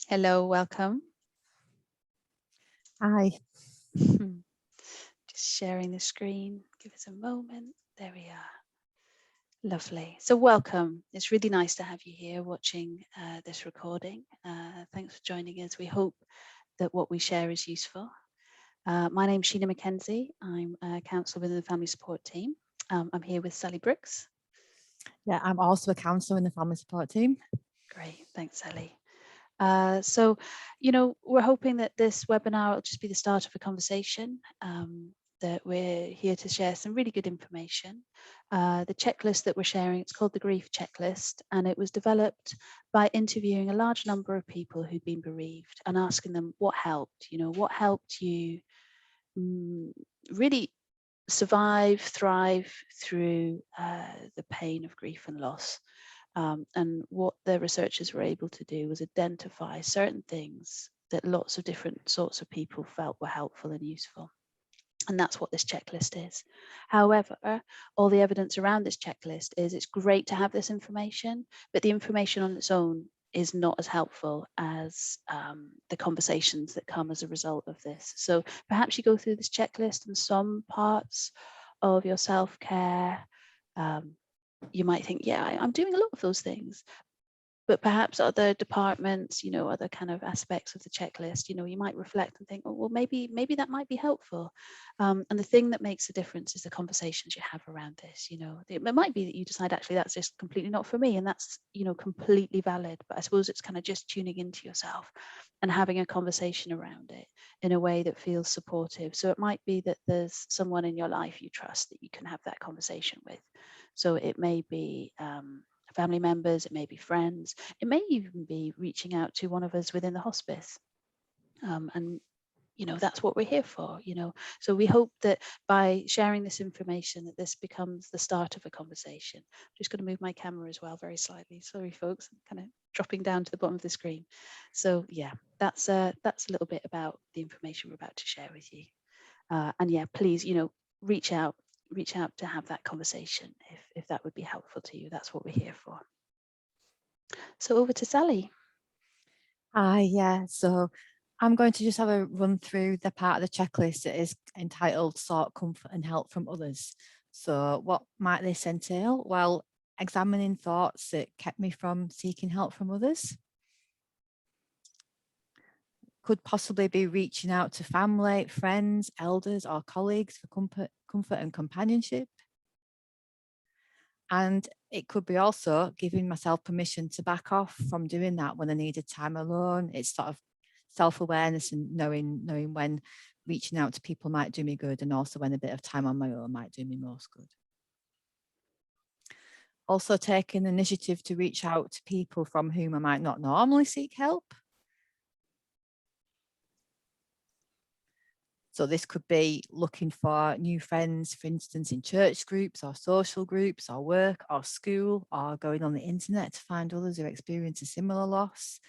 Hello, welcome. Hi. Just sharing the screen. Give us a moment. There we are. Lovely. So welcome. It's really nice to have you here watching this recording. Thanks for joining us. We hope that what we share is useful. My name's Sheena Mackenzie. I'm a counsellor within the family support team. I'm here with Sally Brooks. Yeah, I'm also a counsellor in the family support team. Great. Thanks, Sally. So, we're hoping that this webinar will just be the start of a conversation, that we're here to share some really good information. The checklist that we're sharing, it's called the Grief Checklist, and it was developed by interviewing a large number of people who'd been bereaved and asking them what helped, what helped you really survive, thrive through the pain of grief and loss. And what the researchers were able to do was identify certain things that lots of different sorts of people felt were helpful and useful. And that's what this checklist is. However, all the evidence around this checklist is it's great to have this information, but the information on its own is not as helpful as the conversations that come as a result of this. So perhaps you go through this checklist and some parts of your self-care, you might think, yeah, I'm doing a lot of those things. But perhaps other departments, other kind of aspects of the checklist, you might reflect and think, oh, well, maybe that might be helpful. And the thing that makes a difference is the conversations you have around this. It might be that you decide actually that's just completely not for me, and that's completely valid. But I suppose it's kind of just tuning into yourself and having a conversation around it in a way that feels supportive. So it might be that there's someone in your life you trust that you can have that conversation with. So it may be family members, it may be friends, it may even be reaching out to one of us within the hospice. And that's what we're here for. So we hope that by sharing this information that this becomes the start of a conversation. I'm just going to move my camera as well very slightly. Sorry folks, I'm kind of dropping down to the bottom of the screen. So yeah, that's a little bit about the information we're about to share with you. And yeah, please, reach out to have that conversation if that would be helpful to you. That's what we're here for. So over to Sally. Hi, yeah. So I'm going to just have a run through the part of the checklist that is entitled Sought Comfort and Help from Others. So what might this entail? Well, examining thoughts that kept me from seeking help from others. Could possibly be reaching out to family, friends, elders, or colleagues for comfort and companionship. And it could be also giving myself permission to back off from doing that when I needed time alone. It's sort of self-awareness and knowing when reaching out to people might do me good, and also when a bit of time on my own might do me most good. Also taking initiative to reach out to people from whom I might not normally seek help. So this could be looking for new friends, for instance, in church groups or social groups or work or school, or going on the internet to find others who experience a similar loss.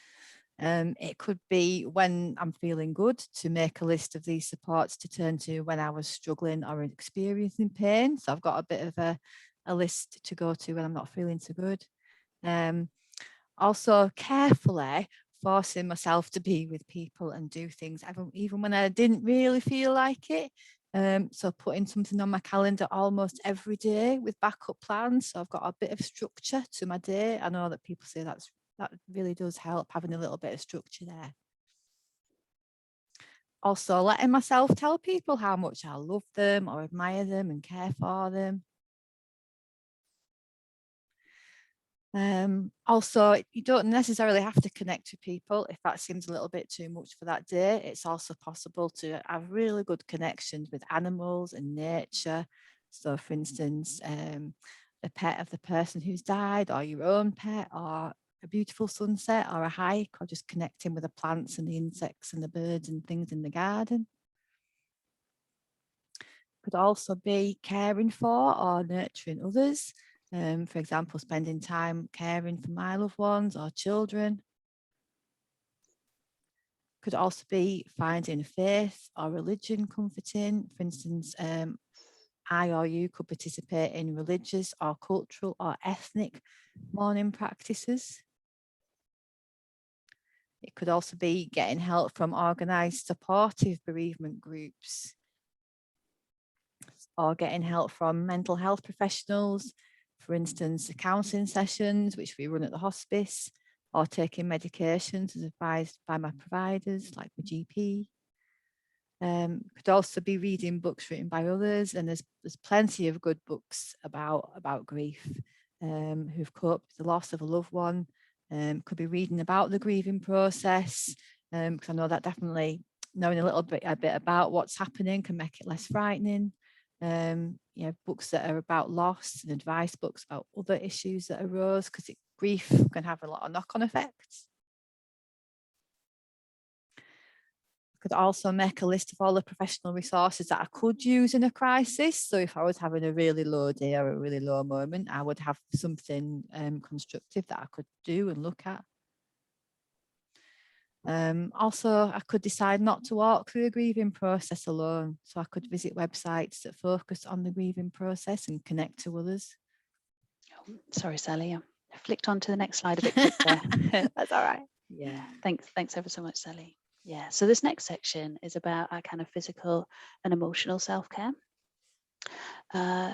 It could be when I'm feeling good to make a list of these supports to turn to when I was struggling or experiencing pain. So I've got a bit of a list to go to when I'm not feeling so good. Also carefully forcing myself to be with people and do things even when I didn't really feel like it. So putting something on my calendar almost every day with backup plans. So I've got a bit of structure to my day. I know that people say that really does help, having a little bit of structure there. Also letting myself tell people how much I love them or admire them and care for them. Also, you don't necessarily have to connect with people if that seems a little bit too much for that day. It's also possible to have really good connections with animals and nature. So for instance, the pet of the person who's died, or your own pet, or a beautiful sunset, or a hike, or just connecting with the plants and the insects and the birds and things in the garden. Could also be caring for or nurturing others. For example, spending time caring for my loved ones or children. Could also be finding faith or religion comforting. For instance, I or you could participate in religious or cultural or ethnic mourning practices. It could also be getting help from organised supportive bereavement groups, or getting help from mental health professionals, for instance, counselling sessions, which we run at the hospice, or taking medications as advised by my providers, like my GP. Could also be reading books written by others, and there's plenty of good books about grief, who've coped with the loss of a loved one. Could be reading about the grieving process, because I know that definitely knowing a bit about what's happening can make it less frightening. Books that are about loss, and advice books about other issues that arose, because grief can have a lot of knock-on effects. Could also make a list of all the professional resources that I could use in a crisis. So if I was having a really low day or a really low moment, I would have something constructive that I could do and look at. Also, I could decide not to walk through a grieving process alone. So I could visit websites that focus on the grieving process and connect to others. Oh, sorry, Sally, I flicked on to the next slide a bit quick there. That's all right. Yeah, thanks ever so much, Sally. Yeah, so this next section is about our kind of physical and emotional self-care.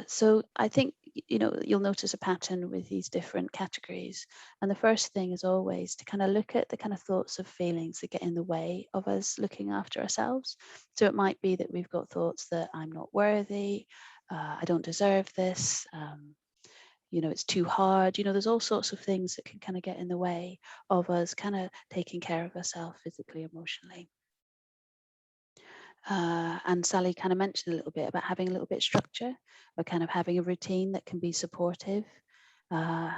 So I think, you'll notice a pattern with these different categories. And the first thing is always to kind of look at the kind of thoughts of feelings that get in the way of us looking after ourselves. So it might be that we've got thoughts that I'm not worthy, I don't deserve this, it's too hard. There's all sorts of things that can kind of get in the way of us kind of taking care of ourselves physically, emotionally. And Sally kind of mentioned a little bit about having a little bit of structure, or kind of having a routine that can be supportive.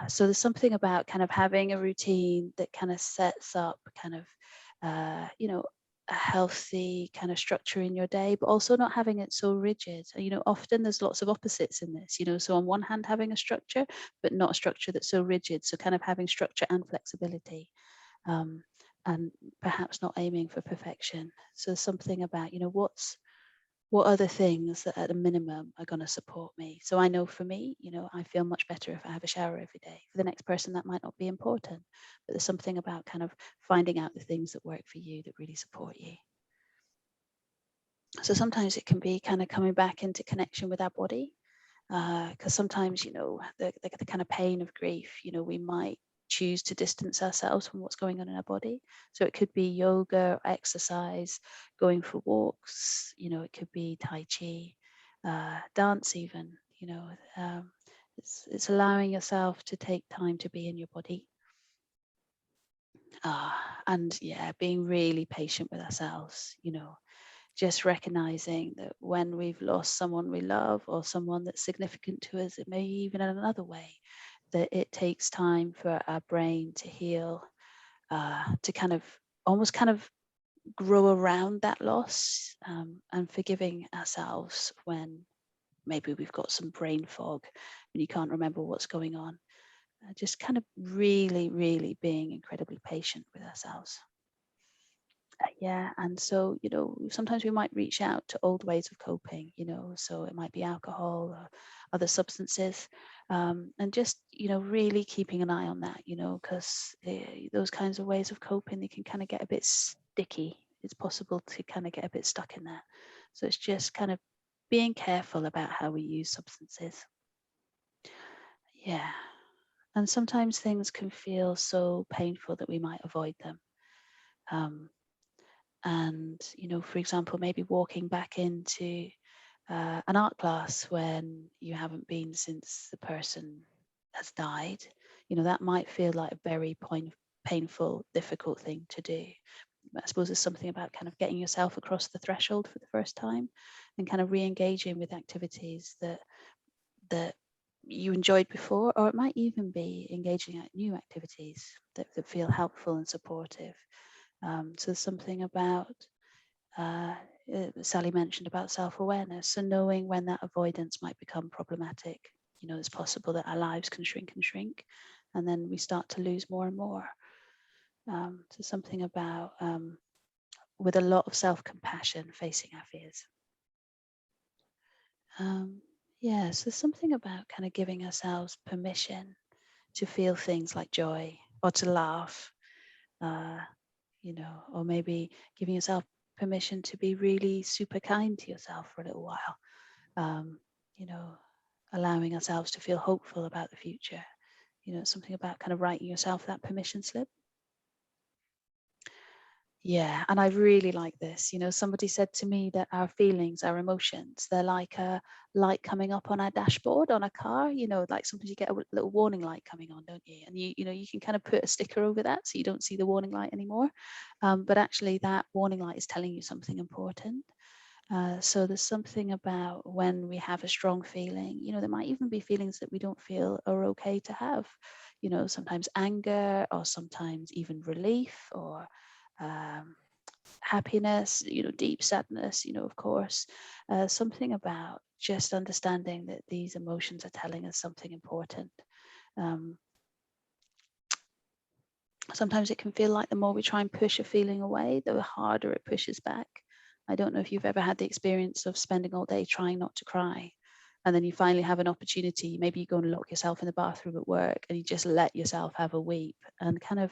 So there's something about kind of having a routine that kind of sets up kind of, a healthy kind of structure in your day, but also not having it so rigid. Often there's lots of opposites in this, so on one hand, having a structure, but not a structure that's so rigid. So kind of having structure and flexibility. And perhaps not aiming for perfection. So something about, what other things that at a minimum are going to support me. So I know for me, I feel much better if I have a shower every day. For the next person, that might not be important, but there's something about kind of finding out the things that work for you that really support you. So sometimes it can be kind of coming back into connection with our body, because sometimes, the kind of pain of grief, we might choose to distance ourselves from what's going on in our body. So it could be yoga, exercise, going for walks, it could be Tai Chi, dance even, it's allowing yourself to take time to be in your body. And yeah, being really patient with ourselves, just recognizing that when we've lost someone we love or someone that's significant to us, it may even in another way, that it takes time for our brain to heal, to kind of almost kind of grow around that loss, and forgiving ourselves when maybe we've got some brain fog and you can't remember what's going on. Just kind of really, really being incredibly patient with ourselves. Yeah, and so, sometimes we might reach out to old ways of coping, so it might be alcohol or other substances, and just, really keeping an eye on that, because those kinds of ways of coping, they can kind of get a bit sticky. It's possible to kind of get a bit stuck in that. So it's just kind of being careful about how we use substances. Yeah, and sometimes things can feel so painful that we might avoid them. And for example, maybe walking back into an art class when you haven't been since the person has died, that might feel like a very painful, difficult thing to do. I suppose there's something about kind of getting yourself across the threshold for the first time and kind of re-engaging with activities that you enjoyed before, or it might even be engaging at new activities that feel helpful and supportive. So there's something about, Sally mentioned about self-awareness. So knowing when that avoidance might become problematic, it's possible that our lives can shrink and shrink, and then we start to lose more and more. So something about, with a lot of self-compassion, facing our fears. Yeah, so something about kind of giving ourselves permission to feel things like joy or to laugh, or maybe giving yourself permission to be really super kind to yourself for a little while. Um, you know, allowing ourselves to feel hopeful about the future. Something about kind of writing yourself that permission slip. Yeah, and I really like this. Somebody said to me that our feelings, our emotions, they're like a light coming up on our dashboard on a car. Like sometimes you get a little warning light coming on, don't you? And you can kind of put a sticker over that so you don't see the warning light anymore. But actually, that warning light is telling you something important. So there's something about when we have a strong feeling. There might even be feelings that we don't feel are okay to have. Sometimes anger, or sometimes even relief, or happiness, deep sadness, of course. Something about just understanding that these emotions are telling us something important. Um, Sometimes it can feel like the more we try and push a feeling away, the harder it pushes back. I don't know if you've ever had the experience of spending all day trying not to cry, and then you finally have an opportunity. Maybe you go and lock yourself in the bathroom at work and you just let yourself have a weep, and kind of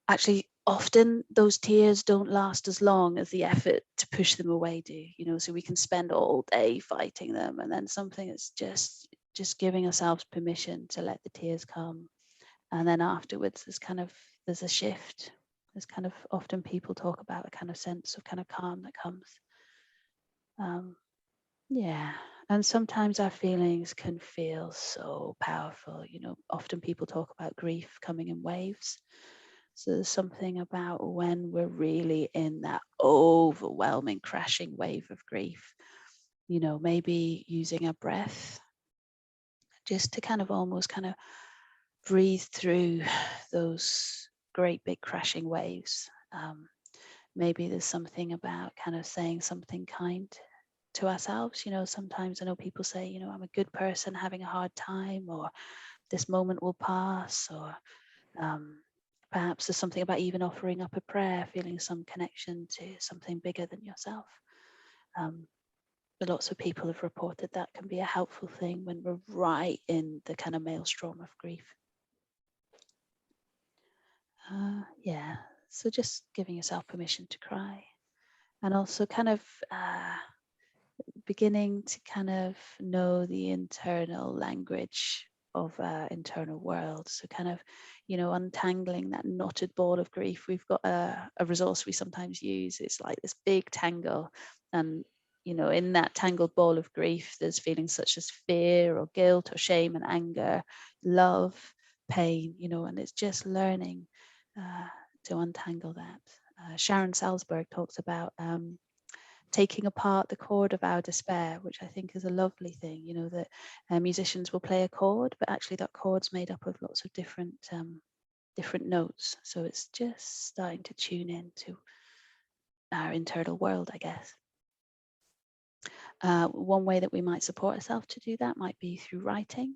actually often those tears don't last as long as the effort to push them away do. So we can spend all day fighting them, and then something is just giving ourselves permission to let the tears come. And then afterwards there's a shift. There's kind of, often people talk about a kind of sense of kind of calm that comes. Yeah. And sometimes our feelings can feel so powerful. Often people talk about grief coming in waves. So there's something about when we're really in that overwhelming, crashing wave of grief, maybe using a breath just to kind of almost kind of breathe through those great big crashing waves. Maybe there's something about kind of saying something kind to ourselves. Sometimes I know people say, I'm a good person having a hard time, or this moment will pass, or perhaps there's something about even offering up a prayer, feeling some connection to something bigger than yourself. But lots of people have reported that can be a helpful thing when we're right in the kind of maelstrom of grief. Yeah, so just giving yourself permission to cry, and also kind of beginning to kind of know the internal language of our internal world. So kind of, untangling that knotted ball of grief. We've got a resource we sometimes use. It's like this big tangle, and in that tangled ball of grief, there's feelings such as fear or guilt or shame and anger, love, pain, and it's just learning to untangle that. Sharon Salzberg talks about taking apart the chord of our despair, which I think is a lovely thing. That musicians will play a chord, but actually that chord's made up of lots of different notes. So it's just starting to tune into our internal world, I guess. One way that we might support ourselves to do that might be through writing.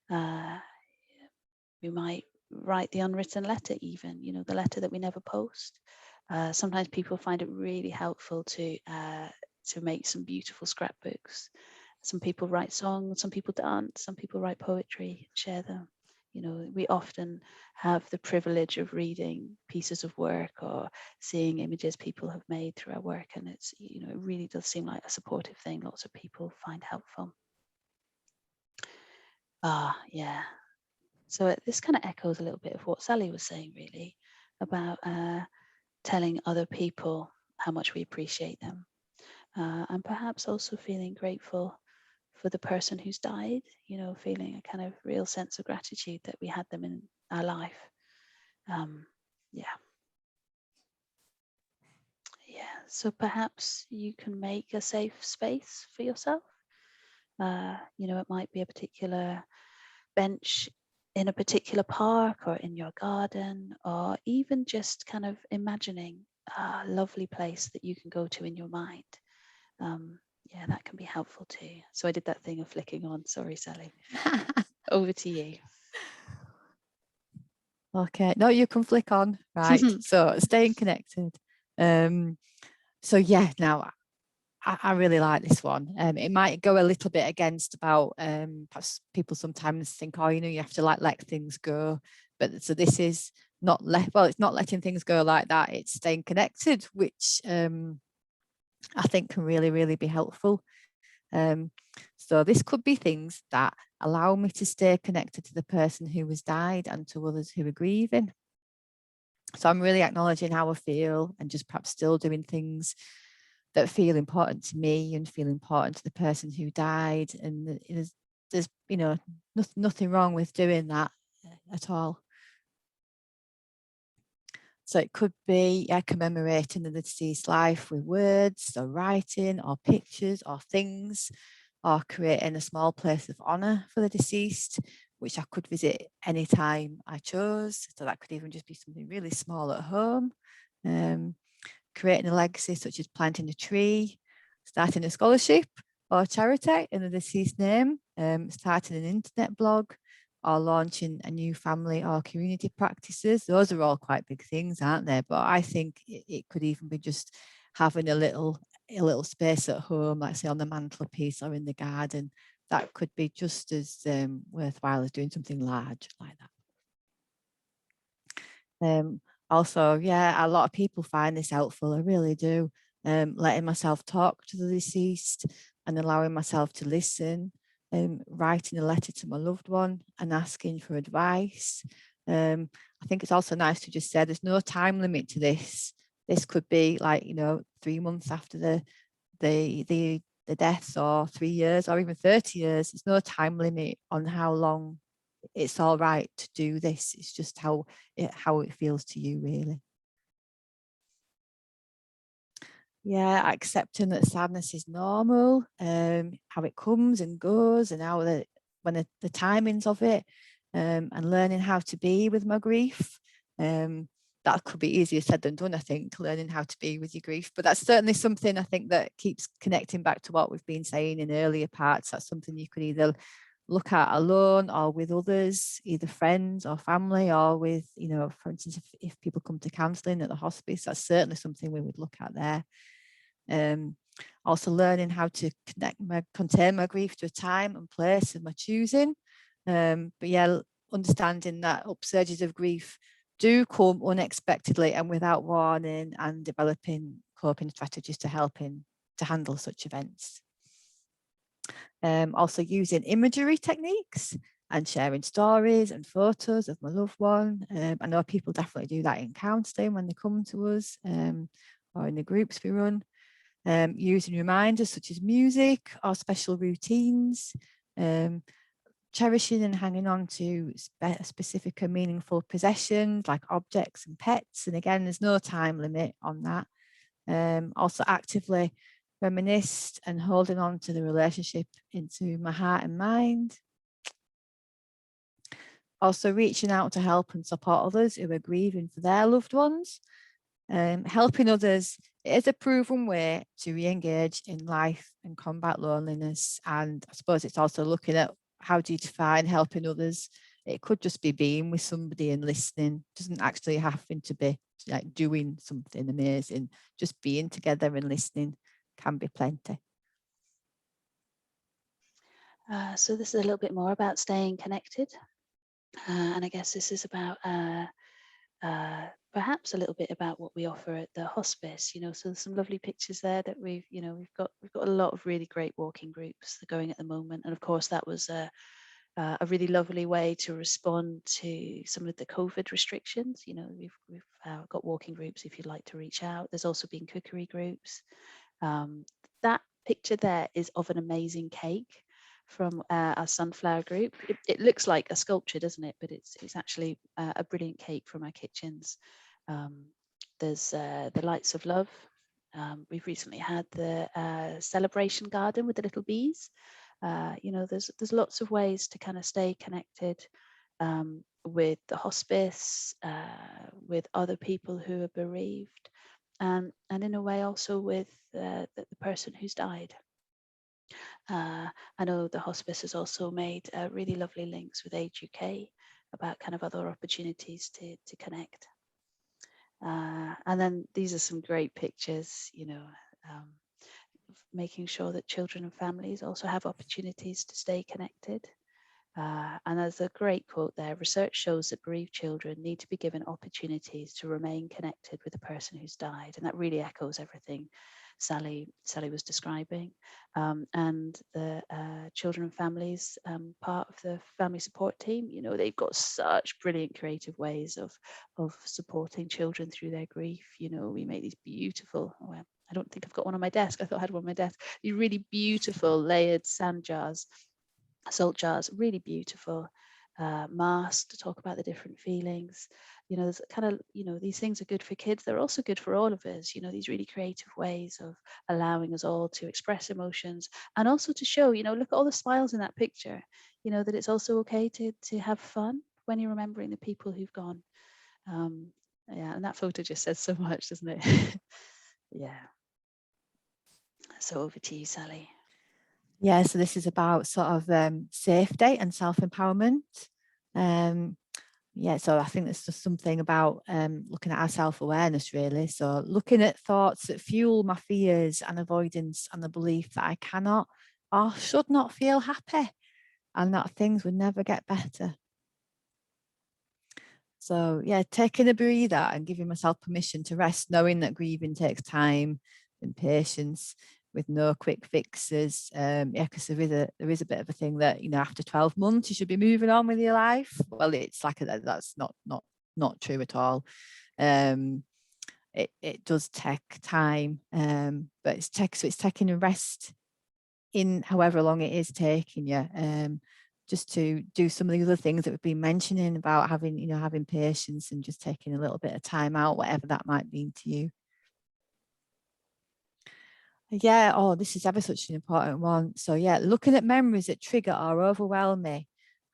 We might write the unwritten letter, even, the letter that we never post. Sometimes people find it really helpful to make some beautiful scrapbooks. Some people write songs, some people dance, some people write poetry, share them. We often have the privilege of reading pieces of work or seeing images people have made through our work, and it's, it really does seem like a supportive thing lots of people find helpful. Yeah. So this kind of echoes a little bit of what Sally was saying, really, about telling other people how much we appreciate them, and perhaps also feeling grateful for the person who's died, feeling a kind of real sense of gratitude that we had them in our life. Yeah. So perhaps you can make a safe space for yourself. It might be a particular bench in a particular park or in your garden, or even just kind of imagining a lovely place that you can go to in your mind. That can be helpful too. So I did that thing of flicking on. Sorry, Sally. Over to you. Okay, no, you can flick on. Right. So staying connected. So yeah, now I really like this one. It might go a little bit against about perhaps people sometimes think, you have to like let things go. But so this is it's not letting things go like that, it's staying connected, which I think can really, really be helpful. So this could be things that allow me to stay connected to the person who has died and to others who are grieving. So I'm really acknowledging how I feel and just perhaps still doing things that feel important to me and feel important to the person who died. And there's nothing wrong with doing that at all. So it could be commemorating the deceased life with words or writing or pictures or things, or creating a small place of honour for the deceased, which I could visit anytime I chose. So that could even just be something really small at home. Creating a legacy such as planting a tree, starting a scholarship or charity in the deceased name, starting an internet blog, or launching a new family or community practices. Those are all quite big things, aren't they? But I think it could even be just having a little space at home, like say on the mantelpiece or in the garden. That could be just as worthwhile as doing something large like that. Also, a lot of people find this helpful. I really do. Letting myself talk to the deceased and allowing myself to listen, writing a letter to my loved one and asking for advice. I think it's also nice to just say there's no time limit to this. This could be like 3 months after the death, or 3 years, or even 30 years. There's no time limit on how long it's all right to do this. It's just how it feels to you, really. Accepting that sadness is normal, how it comes and goes, and how when the timings of it, and learning how to be with my grief. That could be easier said than done, I think, learning how to be with your grief. But that's certainly something I think that keeps connecting back to what we've been saying in earlier parts. That's something you could either look at alone or with others, either friends or family, or with, for instance, if people come to counselling at the hospice, that's certainly something we would look at there. Also learning how to contain my grief to a time and place of my choosing. Understanding that upsurges of grief do come unexpectedly and without warning, and developing coping strategies to handle such events. Also using imagery techniques and sharing stories and photos of my loved one. I know people definitely do that in counselling when they come to us, or in the groups we run. Using reminders such as music or special routines, cherishing and hanging on to specific and meaningful possessions like objects and pets. And again, there's no time limit on that. Also actively reminisce and holding on to the relationship into my heart and mind. Also reaching out to help and support others who are grieving for their loved ones. Helping others is a proven way to re-engage in life and combat loneliness. And I suppose it's also looking at how do you define helping others. It could just be being with somebody and listening. It doesn't actually having to be like doing something amazing. Just being together and listening can be plenty. So this is a little bit more about staying connected. And I guess this is about perhaps a little bit about what we offer at the hospice. So there's some lovely pictures there that we've got a lot of really great walking groups that are going at the moment. And of course, that was a really lovely way to respond to some of the COVID restrictions. We've got walking groups if you'd like to reach out. There's also been cookery groups. That picture there is of an amazing cake from our sunflower group. It looks like a sculpture, doesn't it? But it's actually a brilliant cake from our kitchens. There's the Lights of Love. We've recently had the celebration garden with the little bees. There's lots of ways to kind of stay connected with the hospice, with other people who are bereaved, and in a way also with the person who's died. I know the hospice has also made really lovely links with Age UK about kind of other opportunities to connect. And then these are some great pictures, making sure that children and families also have opportunities to stay connected. And there's a great quote there: research shows that bereaved children need to be given opportunities to remain connected with the person who's died. And that really echoes everything Sally was describing. And the children and families part of the family support team, you know, they've got such brilliant creative ways of supporting children through their grief. You know, we make these beautiful, well, I don't think I've got one on my desk. I thought I had one on my desk. These really beautiful layered sand jars, salt jars, really beautiful. Masks to talk about the different feelings. You know, there's kind of, you know, these things are good for kids. They're also good for all of us. You know, these really creative ways of allowing us all to express emotions, and also to show, you know, look at all the smiles in that picture. You know, that it's also okay to have fun when you're remembering the people who've gone. Um, yeah, and that photo just says so much, doesn't it? Yeah. So over to you, Sally. Yeah, so this is about sort of safety and self-empowerment. Yeah, so I think there's just something about looking at our self-awareness, really. So looking at thoughts that fuel my fears and avoidance, and the belief that I cannot or should not feel happy, and that things would never get better. So yeah, taking a breather and giving myself permission to rest, knowing that grieving takes time and patience, with no quick fixes. Yeah, because there is a bit of a thing that, you know, after 12 months you should be moving on with your life. Well, it's like that's not true at all. It does take time, but it's taking a rest in however long it is taking you, just to do some of the other things that we've been mentioning about having, you know, having patience and just taking a little bit of time out, whatever that might mean to you. Yeah, oh, this is ever such an important one. So yeah, looking at memories that trigger or overwhelm me,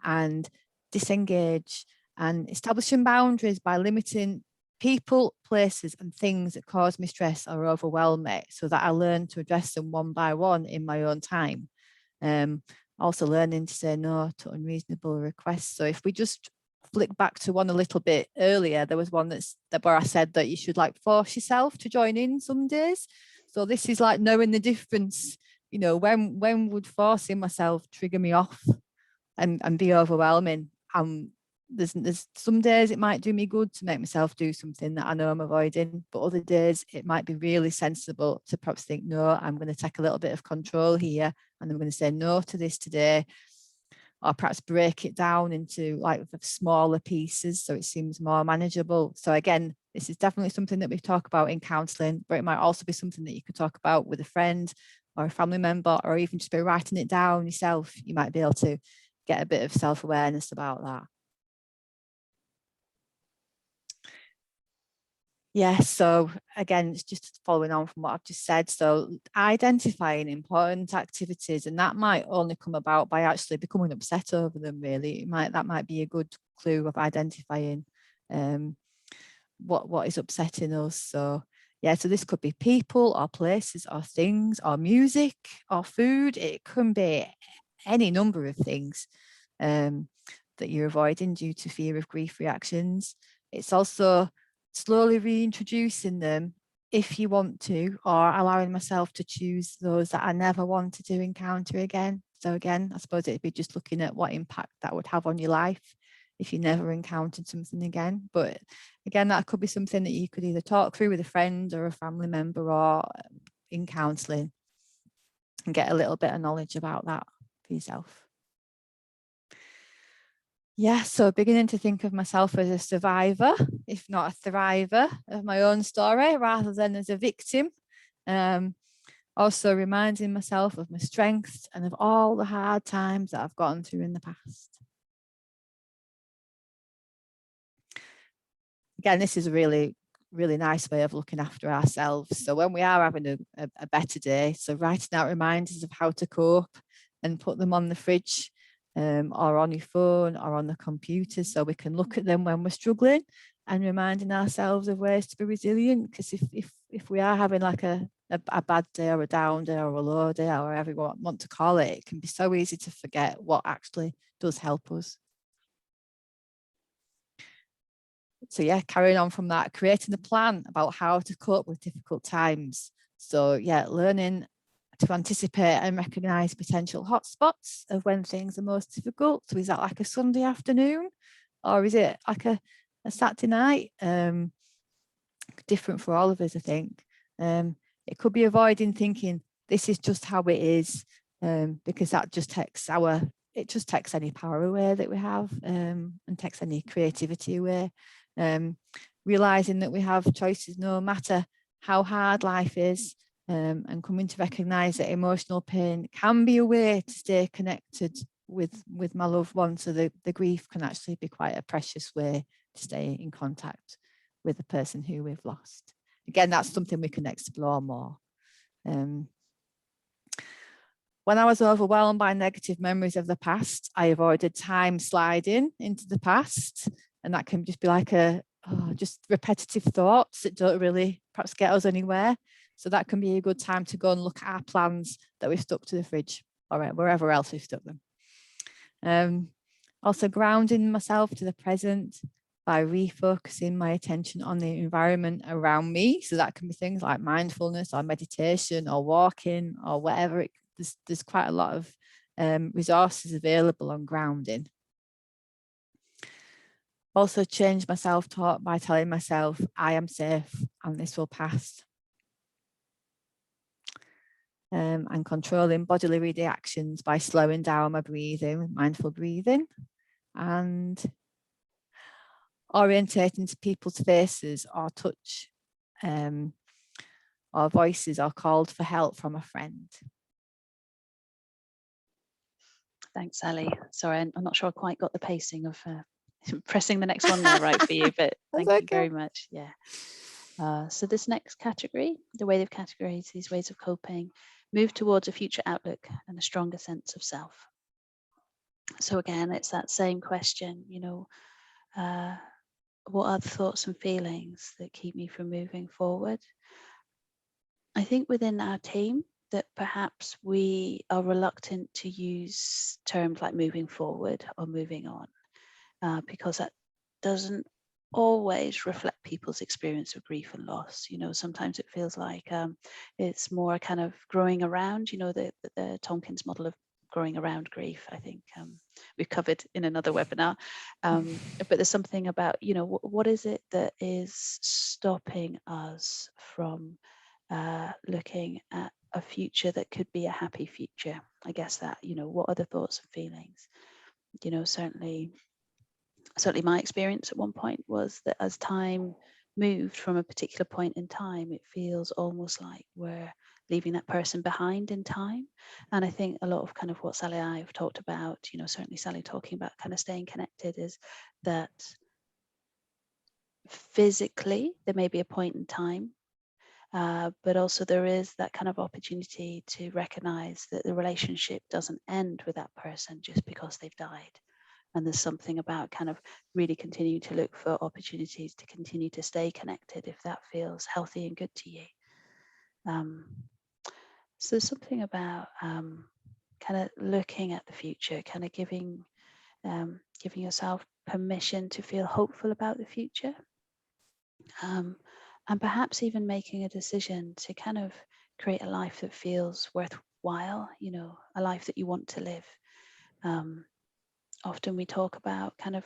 and disengage, and establishing boundaries by limiting people, places and things that cause me stress or overwhelm me, so that I learn to address them one by one in my own time. Also learning to say no to unreasonable requests. So if we just flick back to one a little bit earlier, there was one where I said that you should like force yourself to join in some days. So this is like knowing the difference, you know, when would forcing myself trigger me off and be overwhelming. There's some days it might do me good to make myself do something that I know I'm avoiding, but other days it might be really sensible to perhaps think, no, I'm going to take a little bit of control here, and I'm going to say no to this today, or perhaps break it down into like smaller pieces so it seems more manageable. So again, this is definitely something that we talk about in counselling, but it might also be something that you could talk about with a friend or a family member, or even just by writing it down yourself. You might be able to get a bit of self-awareness about that. Yes, so again, it's just following on from what I've just said. So identifying important activities, and that might only come about by actually becoming upset over them, really. That might be a good clue of identifying what is upsetting us. So yeah, so this could be people or places or things or music or food. It can be any number of things that you're avoiding due to fear of grief reactions. It's also slowly reintroducing them if you want to, or allowing myself to choose those that I never wanted to encounter again. So again, I suppose it'd be just looking at what impact that would have on your life if you never encountered something again. But again, that could be something that you could either talk through with a friend or a family member, or in counselling, and get a little bit of knowledge about that for yourself. Yeah, so beginning to think of myself as a survivor, if not a thriver, of my own story rather than as a victim. Also reminding myself of my strengths and of all the hard times that I've gone through in the past. Again, this is a really nice way of looking after ourselves. So when we are having a better day, so writing out reminders of how to cope and put them on the fridge, or on your phone or on the computer, so we can look at them when we're struggling, and reminding ourselves of ways to be resilient. Because if we are having like a bad day or a down day or a low day, or whatever you want to call it, it can be so easy to forget what actually does help us. So yeah, carrying on from that, creating a plan about how to cope with difficult times. So yeah, learning to anticipate and recognise potential hotspots of when things are most difficult. So is that like a Sunday afternoon, or is it like a Saturday night? Different for all of us, I think. It could be avoiding thinking this is just how it is, because that just takes any power away that we have, and takes any creativity away. Realizing that we have choices no matter how hard life is, and coming to recognize that emotional pain can be a way to stay connected with my loved one. So the grief can actually be quite a precious way to stay in contact with the person who we've lost. Again, that's something we can explore more. When I was overwhelmed by negative memories of the past, I avoided time sliding into the past. And that can just be like just repetitive thoughts that don't really perhaps get us anywhere. So that can be a good time to go and look at our plans that we've stuck to the fridge or wherever else we've stuck them. Also grounding myself to the present by refocusing my attention on the environment around me. So that can be things like mindfulness or meditation or walking or whatever. There's quite a lot of resources available on grounding. Also change my self-talk by telling myself I am safe and this will pass. And controlling bodily reactions by slowing down my breathing, mindful breathing, and orientating to people's faces or touch, or voices, or called for help from a friend. Thanks, Sally. Sorry, I'm not sure I quite got the pacing of pressing the next one there right for you, but thank you very much. Yeah. So this next category, the way they've categorized these ways of coping, move towards a future outlook and a stronger sense of self. So again, it's that same question, what are the thoughts and feelings that keep me from moving forward? I think within our team that perhaps we are reluctant to use terms like moving forward or moving on, because that doesn't always reflect people's experience of grief and loss. Sometimes it feels like it's more kind of growing around, the Tompkins model of growing around grief, I think we've covered in another webinar. But there's something about, what is it that is stopping us from looking at a future that could be a happy future? I guess that, what are the thoughts and feelings? Certainly my experience at one point was that as time moved from a particular point in time, it feels almost like we're leaving that person behind in time. And I think a lot of kind of what Sally and I have talked about, certainly Sally talking about kind of staying connected, is that physically there may be a point in time, but also there is that kind of opportunity to recognize that the relationship doesn't end with that person just because they've died. And there's something about kind of really continuing to look for opportunities to continue to stay connected if that feels healthy and good to you. So there's something about kind of looking at the future, kind of giving yourself permission to feel hopeful about the future. And perhaps even making a decision to kind of create a life that feels worthwhile, a life that you want to live. Often we talk about kind of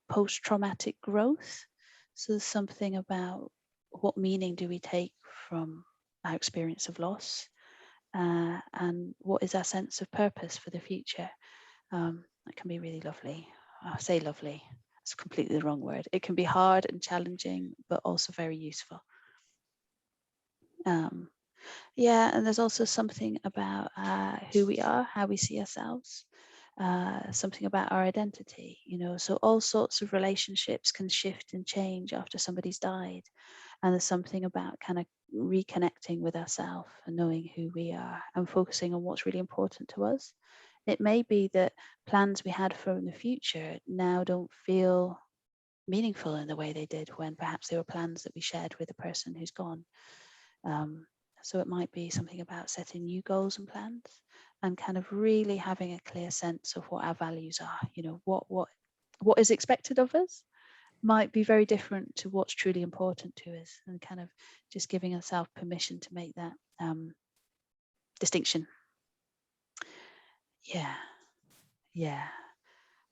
post-traumatic growth. So there's something about what meaning do we take from our experience of loss, and what is our sense of purpose for the future? That can be really lovely. I say lovely, it's completely the wrong word. It can be hard and challenging, but also very useful. Yeah, and there's also something about who we are, how we see ourselves. Something about our identity, so all sorts of relationships can shift and change after somebody's died, and there's something about kind of reconnecting with ourselves and knowing who we are and focusing on what's really important to us. It may be that plans we had for the future now don't feel meaningful in the way they did when perhaps they were plans that we shared with the person who's gone. So it might be something about setting new goals and plans and kind of really having a clear sense of what our values are. What is expected of us might be very different to what's truly important to us, and kind of just giving ourselves permission to make that distinction. Yeah.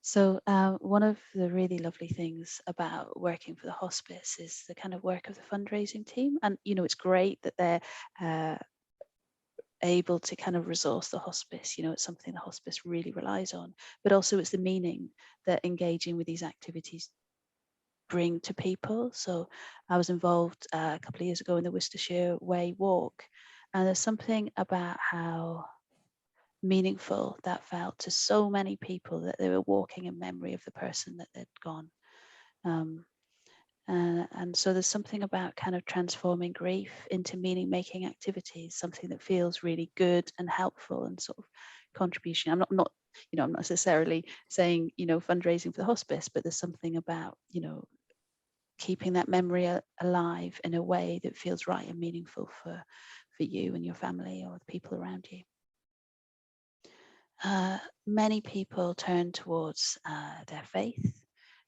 So one of the really lovely things about working for the hospice is the kind of work of the fundraising team. And, it's great that they're able to kind of resource the hospice. It's something the hospice really relies on, but also it's the meaning that engaging with these activities bring to people. So I was involved a couple of years ago in the Worcestershire Way walk, and there's something about how meaningful that felt to so many people that they were walking in memory of the person that they'd gone. Um, and so there's something about kind of transforming grief into meaning making activities, something that feels really good and helpful and sort of contribution. I'm not necessarily saying, fundraising for the hospice, but there's something about, keeping that memory alive in a way that feels right and meaningful for you and your family or the people around you. Many people turn towards their faith,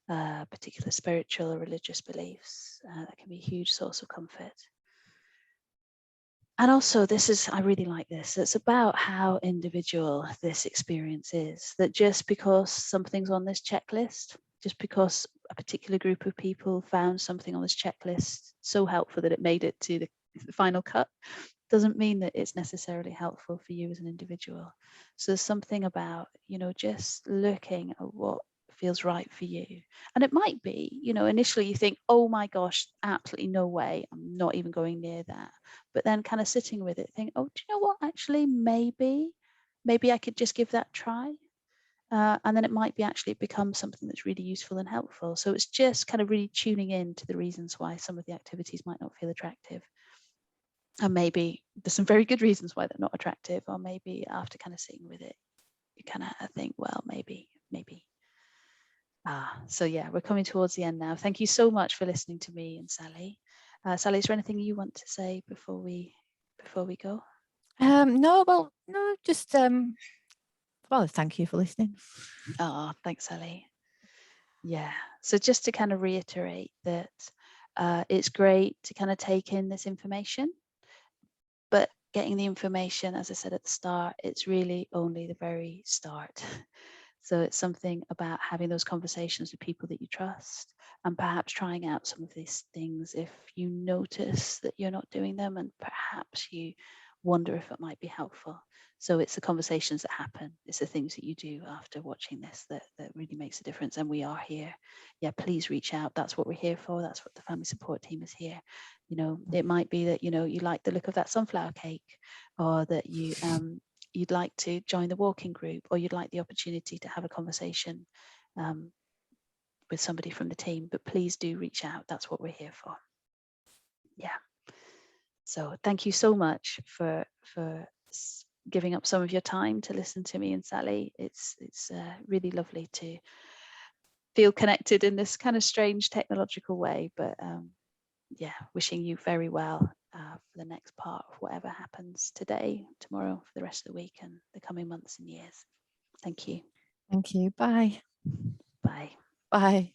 particular spiritual or religious beliefs. That can be a huge source of comfort. And also, I really like this. It's about how individual this experience is. That just because something's on this checklist, just because a particular group of people found something on this checklist so helpful that it made it to the final cut, doesn't mean that it's necessarily helpful for you as an individual. So there's something about, just looking at what feels right for you. And it might be, initially you think, oh my gosh, absolutely no way, I'm not even going near that. But then kind of sitting with it, think, oh, do you know what? Actually, maybe I could just give that a try. And then it might be actually become something that's really useful and helpful. So it's just kind of really tuning in to the reasons why some of the activities might not feel attractive. And maybe there's some very good reasons why they're not attractive, or maybe after kind of sitting with it, you kind of think, well, maybe. So yeah, we're coming towards the end now. Thank you so much for listening to me and Sally. Sally, is there anything you want to say before we go? No, just thank you for listening. Oh, thanks, Sally. Yeah. So just to kind of reiterate that it's great to kind of take in this information, but getting the information, as I said at the start, it's really only the very start. So it's something about having those conversations with people that you trust, and perhaps trying out some of these things if you notice that you're not doing them, and perhaps you wonder if it might be helpful. So it's the conversations that happen. It's the things that you do after watching this that really makes a difference. And we are here. Yeah, please reach out. That's what we're here for. That's what the family support team is here. It might be that, you like the look of that sunflower cake, or that you'd like to join the walking group, or you'd like the opportunity to have a conversation with somebody from the team. But please do reach out. That's what we're here for. Yeah. So thank you so much for giving up some of your time to listen to me and Sally. It's really lovely to feel connected in this kind of strange technological way, but yeah, wishing you very well for the next part of whatever happens today, tomorrow, for the rest of the week and the coming months and years. Thank you. Thank you. Bye. Bye. Bye.